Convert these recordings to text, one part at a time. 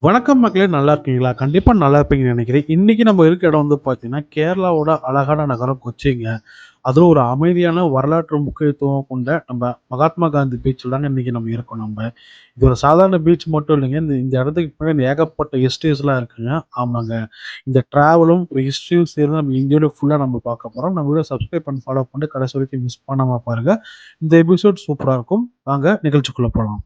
வணக்கம் மக்களே! நல்லா இருக்கீங்களா? கண்டிப்பா நல்லா இருப்பீங்கன்னு நெனைக்கிறேன். இன்னைக்கு நம்ம இருக்க இடம் வந்து பார்த்தீங்கன்னா, கேரளாவோட அழகான நகரம் கொச்சிங்க. அதுவும் ஒரு அமைதியான வரலாற்று முக்கியத்துவம் கொண்ட மகாத்மா காந்தி பீச்ல தாங்க இன்னைக்கு நம்ம இருக்கோம் நம்ப. இது ஒரு சாதாரண பீச் மட்டும் இல்லைங்க. இந்த இந்த இடத்துக்கு பின்னாடி ஏகப்பட்ட ஹிஸ்ட்ரீஸ்லாம் இருக்குங்க. ஆமாங்க. இந்த டிராவலும், ஒரு ஹிஸ்ட்ரியும் சேர்ந்து நம்ம இந்த வீடியோ ஃபுல்லா நம்ம பார்க்க போறோம். நம்ம வீடியோ சப்ஸ்கிரைப் பண்ணி ஃபாலோ பண்ணிட்டு கடைசி வரைக்கும் மிஸ் பண்ணாம பாருங்க. இந்த எபிசோட் சூப்பரா இருக்கும். வாங்க நிகழ்ச்சிக்குள்ள போலாம்.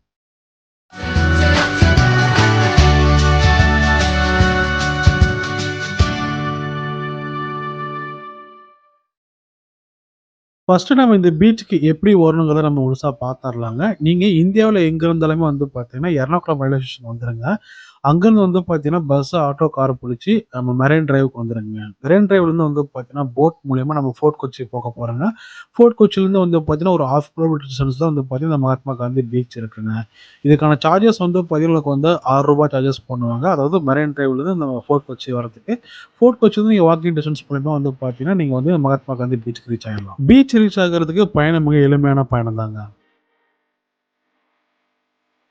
ஃபர்ஸ்ட்டு நம்ம இந்த பீச்சுக்கு எப்படி வரணுங்கிறத நம்ம முழுசா பாத்தரலாங்க. நீங்க இந்தியாவுல எங்க இருந்தாலுமே வந்து பாத்தீங்கன்னா, எர்ணாகுளம் ரயில்வே ஸ்டேஷன் வந்துருங்க. அங்கருந்து வந்து பாத்தீங்கன்னா, பஸ், ஆட்டோ, கார் புடிச்சு நம்ம மெரைன் டிரைவ்க்கு வந்துருங்க. மெரைன் டிரைவ்லருந்து வந்து பாத்தீங்கன்னா, போட் மூலியமா நம்ம ஃபோர்ட் கொச்சி போக போறோங்க. ஃபோர்ட் கொச்சிலருந்து வந்து பாத்தீங்கன்னா, ஒரு 1/2 கிலோமீட்டர் டிஸ்டன்ஸ் தான் வந்து பாத்தீங்கன்னா, மகாத்மா காந்தி பீச் இருக்குங்க. இதுக்கான சார்ஜஸ் வந்து பாத்தீங்கன்னா, உங்களுக்கு வந்து ரூ. 6 சார்ஜஸ் பண்ணுவாங்க. அதாவது மெரைன் டிரைவ்லருந்து நம்ம ஃபோர்ட் கொச்சி வரதுக்கு. ஃபோர்ட் கொச்சிலருந்து நீங்க வாக்கிங் டிஸ்டன்ஸ் மூலியமா வந்து பார்த்தீங்கன்னா, நீங்க வந்து மகாத்மா காந்தி பீச்சுக்கு ரீச் ஆயிடலாம். பீச் ரீச் ஆகுறதுக்கு பயணம் மிக எளிமையான பயணம் தாங்க.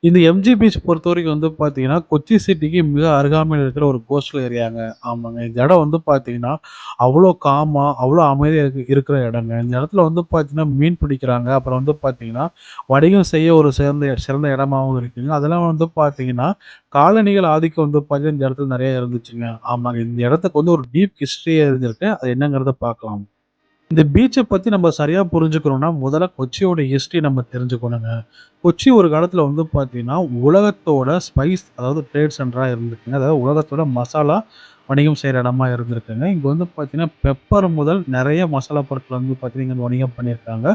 இந்த எம்ஜி பீச் பொறுத்தவரைக்கும் வந்து பார்த்தீங்கன்னா, கொச்சி சிட்டிக்கு மிக அருகாமையில இருக்கிற ஒரு கோஸ்டல் ஏரியாங்க. ஆமாங்க. இந்த இடம் வந்து பார்த்தீங்கன்னா, அவ்வளோ காமா, அவ்வளோ அமைதியா இருக்கிற இடங்க. இந்த இடத்துல வந்து பார்த்தீங்கன்னா, மீன் பிடிக்கிறாங்க. அப்புறம் வந்து பார்த்தீங்கன்னா, வணிகம் செய்ய ஒரு சிறந்த சிறந்த இடமாவும் இருக்குங்க. அதெல்லாம் வந்து பார்த்தீங்கன்னா, காலணிகள் ஆதிக்கம் வந்து பார்த்தீங்கன்னா, இந்த இடத்துல நெறைய இருந்துச்சுங்க. ஆமாங்க. இந்த இடத்துக்கு வந்து ஒரு டீப் ஹிஸ்டரியே இருந்திருக்கு. அது என்னங்கிறத பார்க்கலாம். இந்த பீச்ச பத்தி நம்ம சரியா புரிஞ்சுக்கணும்னா, முதல்ல கொச்சியோட ஹிஸ்டரி நம்ம தெரிஞ்சுக்கணுங்க. கொச்சி ஒரு காலத்துல வந்து பார்த்தீங்கன்னா, உலகத்தோட ஸ்பைஸ் அதாவது ட்ரேட் சென்டரா இருந்திருக்குங்க. அதாவது உலகத்தோட மசாலா வணிகம் செய்ற இடமா இருந்திருக்குங்க. இங்க வந்து பார்த்தீங்கன்னா, பெப்பர் முதல் நெறைய மசாலா பொருட்கள் வந்து பார்த்தீங்கன்னா, இங்க வணிகம் பண்ணியிருக்காங்க.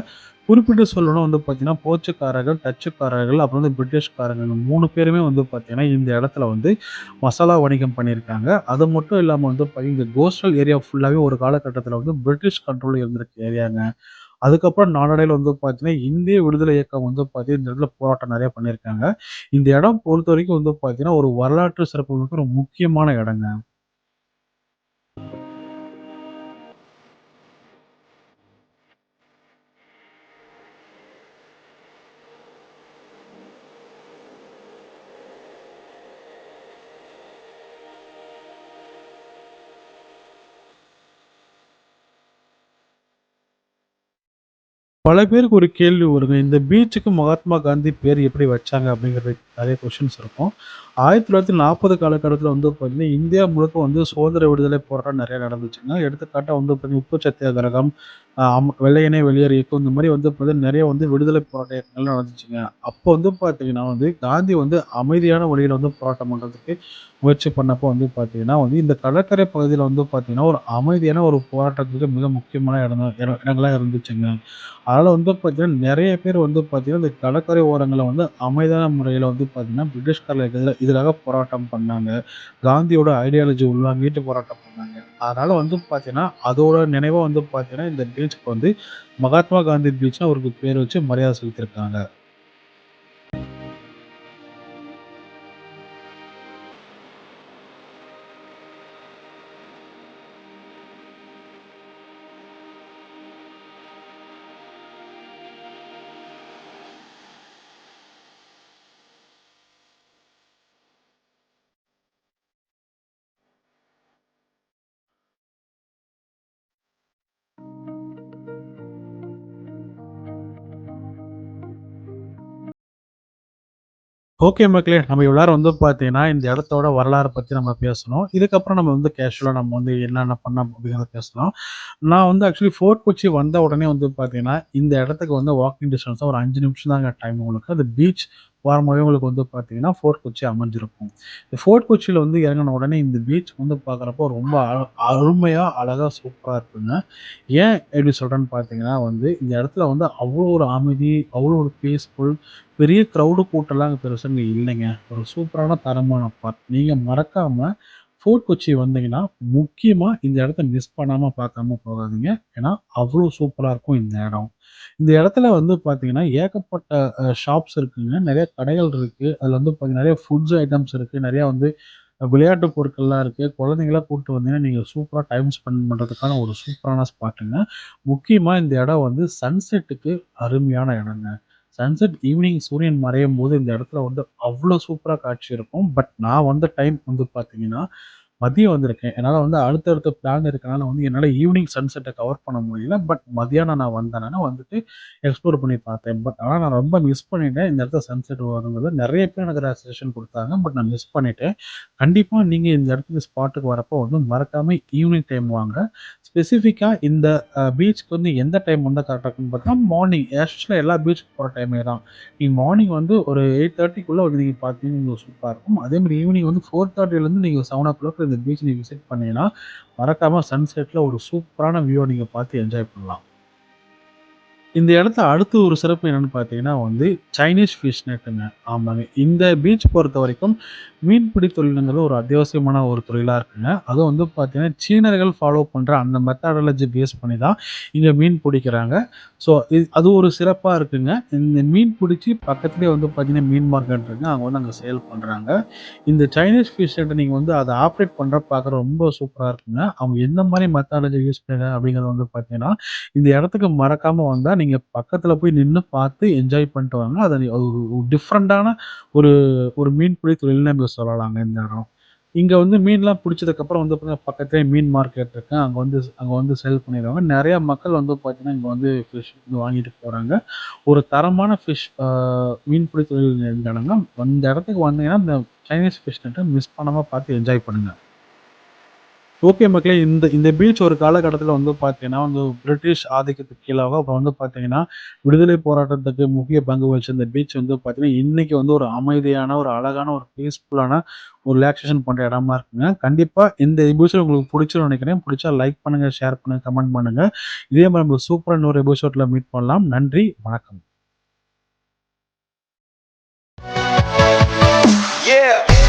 குறிப்பிட்டு சொல்லணும்னா வந்து பார்த்தீங்கன்னா, போர்ச்சுக்காரர்கள், டச்சுக்காரர்கள், அப்புறம் வந்து பிரிட்டிஷ்காரங்க இந்த 3 பேருமே வந்து பார்த்தீங்கன்னா, இந்த இடத்துல வந்து மசாலா வணிகம் பண்ணியிருக்காங்க. அது மட்டும் இல்லாம வந்து பார்த்தீங்கன்னா, இந்த கோஸ்டல் ஏரியா ஃபுல்லாவே ஒரு காலகட்டத்தில வந்து பிரிட்டிஷ் கண்ட்ரோல்ல இருந்திருக்க ஏரியாங்க. அதுக்கப்புறம் நாளடைவில வந்து பார்த்தீங்கன்னா, இந்திய விடுதலை இயக்கம் வந்து பார்த்தீங்கன்னா, இந்த இடத்துல போராட்டம் நெறைய பண்ணியிருக்காங்க. இந்த இடம் பொறுத்தவரைக்கும் வந்து பார்த்தீங்கன்னா, ஒரு வரலாற்று சிறப்புமிக்க ஒரு முக்கியமான இடங்க. பல பேருக்கு ஒரு கேள்வி வருங்க. இந்த பீச்சுக்கு மகாத்மா காந்தி பேர் எப்படி வச்சாங்க? அப்படிங்கிறது நெறைய கொஸ்டின்ஸ் இருக்கும். 1940 காலகட்டத்தில வந்து பார்த்தீங்கன்னா, இந்தியா முழுக்க வந்து சுதந்திர விடுதலை போராட்டம் நெறைய நடந்துச்சுங்க. எடுத்துக்காட்டா வந்து பார்த்தீங்கன்னா, உப்பு சத்தியாகிரகம், வெள்ளையனே வெளியேறு இயக்கம் இந்த மாரி வந்து பார்த்தீங்கன்னா, நெறைய வந்து விடுதலை போராட்ட இயக்கங்கள் நடந்துச்சுங்க. அப்போ வந்து பார்த்தீங்கன்னா வந்து, காந்தி வந்து அமைதியான வழியில வந்து போராட்டம் பண்றதுக்கு முயற்சி பண்ணப்போ வந்து பார்த்தீங்கன்னா வந்து, இந்த கடற்கரை பகுதியில வந்து பார்த்தீங்கன்னா, ஒரு அமைதியான ஒரு போராட்டத்துக்கு மிக முக்கியமான இடங்களா இருந்துச்சுங்க. அதனால வந்து பார்த்தீங்கன்னா, நெறைய பேர் வந்து பார்த்தீங்கன்னா, இந்த கடற்கரை ஓரங்கள்ல வந்து அமைதியான முறையில வந்து பார்த்தீங்கன்னா, பிரிட்டிஷ்காரர்களுக்கு எதிராக போராட்டம் பண்ணாங்க. காந்தியோட ஐடியாலஜி உள்வாங்கிட்டு போராட்டம் பண்ணாங்க. அதனால வந்து பார்த்தீங்கன்னா, அதோட நினைவா வந்து பார்த்தீங்கன்னா, இந்த பீச்சுக்கு வந்து மகாத்மா காந்தி பீச்னு அவருக்கு பேர் வச்சு மரியாதை செலுத்தியிருக்காங்க. ஓகே மக்களே, நம்ம இவ்வளோ நேரம் வந்து பார்த்தீங்கன்னா, இந்த இடத்தோட வரலாற பத்தி நம்ம பேசுனோம். இதுக்கப்புறம் நம்ம வந்து கேஷுவலா நம்ம வந்து என்னென்ன பண்ணோம் அப்படிங்கிறத பேசலாம். நான் வந்து ஆக்சுவலி ஃபோர்ட் கொச்சி வந்த உடனே வந்து பார்த்தீங்கன்னா, இந்த இடத்துக்கு வந்து வாக்கிங் டிஸ்டன்ஸ் தான் ஒரு 5 நிமிஷம் தாங்க டைம் உங்களுக்கு. அது பீச் ஓரமாவே உங்களுக்கு வந்து பார்த்தீங்கன்னா, ஃபோர்ட் கொச்சி அமைஞ்சிருக்கும். இந்த ஃபோர்ட் கொச்சியில வந்து இறங்குன உடனே இந்த பீச் வந்து பார்க்குறப்போ ரொம்ப அருமையா, அழகா, சூப்பரா இருக்குங்க. ஏன் இப்படி சொல்றேன்னு பார்த்தீங்கன்னா வந்து, இந்த இடத்துல வந்து அவ்வளோ ஒரு அமைதி, அவ்வளோ ஒரு பீஸ்ஃபுல் பெரிய கூட்டம்லாம் அங்க பெருசா இங்க இல்லைங்க. ஒரு சூப்பரான தரமான பார்க். நீங்க மறக்காம ஃபோர்ட் கொச்சி வந்தீங்கன்னா, முக்கியமா இந்த இடத்த மிஸ் பண்ணாம பார்க்காம போகாதீங்க. ஏன்னா, அவ்வளோ சூப்பரா இருக்கும் இந்த இடம். இந்த இடத்துல வந்து பார்த்தீங்கன்னா, ஏகப்பட்ட ஷாப்ஸ் இருக்குங்க. நெறைய கடைகள் இருக்கு. அதுல வந்து பார்த்தீங்கன்னா, நெறைய ஃபுட்ஸ் ஐட்டம்ஸ் இருக்கு. நெறைய வந்து விளையாட்டு பொருட்கள்லாம் இருக்கு. குழந்தைங்கள கூட்டு வந்தீங்கன்னா, நீங்க சூப்பரா டைம் ஸ்பெண்ட் பண்றதுக்கான ஒரு சூப்பரான ஸ்பாட்டுங்க. முக்கியமா இந்த இடம் வந்து சன்செட்டுக்கு அருமையான இடங்க. சன்செட் ஈவினிங் சூரியன் மறையும்போது இந்த இடத்துல வந்து அவ்வளோ சூப்பரா காட்சி இருக்கும். பட் நான் வந்த டைம் வந்து பார்த்தீங்கன்னா, மதியம் வந்திருக்கேன். என்னால வந்து அடுத்தடுத்த பிளான் இருக்கனால வந்து என்னால ஈவினிங் சன்செட்ட கவர் பண்ண முடியல. பட் மதியானம் நான் வந்தேனால வந்துட்டு எக்ஸ்ப்ளோர் பண்ணி பார்த்தேன். பட் ஆனா நான் ரொம்ப மிஸ் பண்ணிட்டேன். இந்த இடத்துல சன்செட் வருங்கிறது. நெறைய பேர் எனக்கு சஜஷன் குடுத்தாங்க. பட் நான் மிஸ் பண்ணிட்டேன். கண்டிப்பா நீங்க இந்த இடத்துக்கு ஸ்பாட்டுக்கு வரப்போ வந்து மறக்காம ஈவினிங் டைம் வாங்க. ஸ்பெசிஃபிக்கா இந்த பீச்க்கு வந்து எந்த டைம் வந்தா கரெக்ட்டா இருக்கும்னு பார்த்தீங்கன்னா, மார்னிங் ஆக்சுவலா எல்லா பீச்சுக்கு போற டைமே தான். நீங்க மார்னிங் வந்து ஒரு 8:30க்குள்ள வந்து நீங்க பார்த்தீங்கன்னா சூப்பரா இருக்கும். அதேமாரி ஈவினிங் வந்து 4:30லேருந்து நீங்க 7:00 இந்த பீச் நீங்க விசிட் பண்ணீங்கன்னா, மறக்காம சன்செட்ல ஒரு சூப்பரான வியூவ நீங்க பார்த்து என்ஜாய் பண்ணலாம். இந்த இடத்துல அடுத்து ஒரு சிறப்பு என்னன்னு பார்த்தீங்கன்னா வந்து, சைனீஸ் ஃபிஷ் நெட்டுங்க. ஆமாங்க. இந்த பீச் பொறுத்தவரைக்கும் மீன்பிடி தொழிலுங்கிறது ஒரு அத்தியாவசியமான ஒரு தொழிலா இருக்குங்க. அதுவும் வந்து பார்த்தீங்கன்னா, சீனர்கள் ஃபாலோ பண்ற அந்த மெத்தடாலஜி பேஸ் பண்ணி தான் இங்க மீன் புடிக்கிறாங்க. ஸோ, அது ஒரு சிறப்பா இருக்குங்க. இந்த மீன் புடிச்சு பக்கத்திலேயே வந்து பார்த்தீங்கன்னா, மீன் மார்க்கெட் இருக்குங்க. அவங்க வந்து அங்க சேல் பண்றாங்க. இந்த சைனீஸ் ஃபிஷ் நெட்ட நீங்க வந்து அத ஆப்பரேட் பண்றப்ப பார்க்க ரொம்ப சூப்பரா இருக்குங்க. அவங்க எந்த மாரி மெத்தடாலஜி யூஸ் பண்ணிருக்காங்க அப்படிங்கிறது வந்து பார்த்தீங்கன்னா, இந்த இடத்துக்கு மறக்காம வந்தா, நீங்க பக்கத்துல போய் நின்னு பார்த்து என்ஜாய் பண்ணிட்டு வாங்க. அது அது ஒரு டிஃபரண்டான ஒரு ஒரு மீன்பிடி தொழில்னு நம்ம சொல்லலாங்க இந்த இடம். இங்க வந்து மீன்லாம் புடிச்சதுக்கப்புறம் வந்து பார்த்தீங்கன்னா, பக்கத்திலேயே மீன் மார்க்கெட் இருக்கு. அங்க வந்து சேல் பண்ணிருவாங்க. நெறைய மக்கள் வந்து பார்த்தீங்கன்னா, இங்க வந்து ஃபிஷ் வாங்கிட்டு போறாங்க. ஒரு தரமான ஃபிஷ் மீன்பிடி தொழில் இடங்க. அந்த இடத்துக்கு வந்தீங்கன்னா, இந்த சைனீஸ் ஃபிஷ் நெட்ட மிஸ் பண்ணாம பார்த்து என்ஜாய் பண்ணுங்க. ஓகே மக்களே. இந்த இந்த பீச் ஒரு காலகட்டத்தில வந்து பார்த்தீங்கன்னா, வந்து பிரிட்டிஷ் ஆதிக்கத்துக்கு கீழாக அப்புறம் வந்து பார்த்தீங்கன்னா, விடுதலை போராட்டத்துக்கு முக்கிய பங்கு வகிச்ச இந்த பீச் வந்து பார்த்தீங்கன்னா, இன்னைக்கு வந்து ஒரு அமைதியான, ஒரு அழகான, ஒரு பீஸ்ஃபுல்லான ஒரு ரிலாக்சேஷன் பண்ற இடமா இருக்குங்க. கண்டிப்பா இந்த எபிசோட் உங்களுக்கு புடிச்சுரும்னு நெனைக்கிறேன். புடிச்சா லைக் பண்ணுங்க, ஷேர் பண்ணுங்க, கமெண்ட் பண்ணுங்க. இதே மாரி நம்ம சூப்பரா இன்னொரு எபிசோட்ல மீட் பண்ணலாம். நன்றி, வணக்கம். Yeah.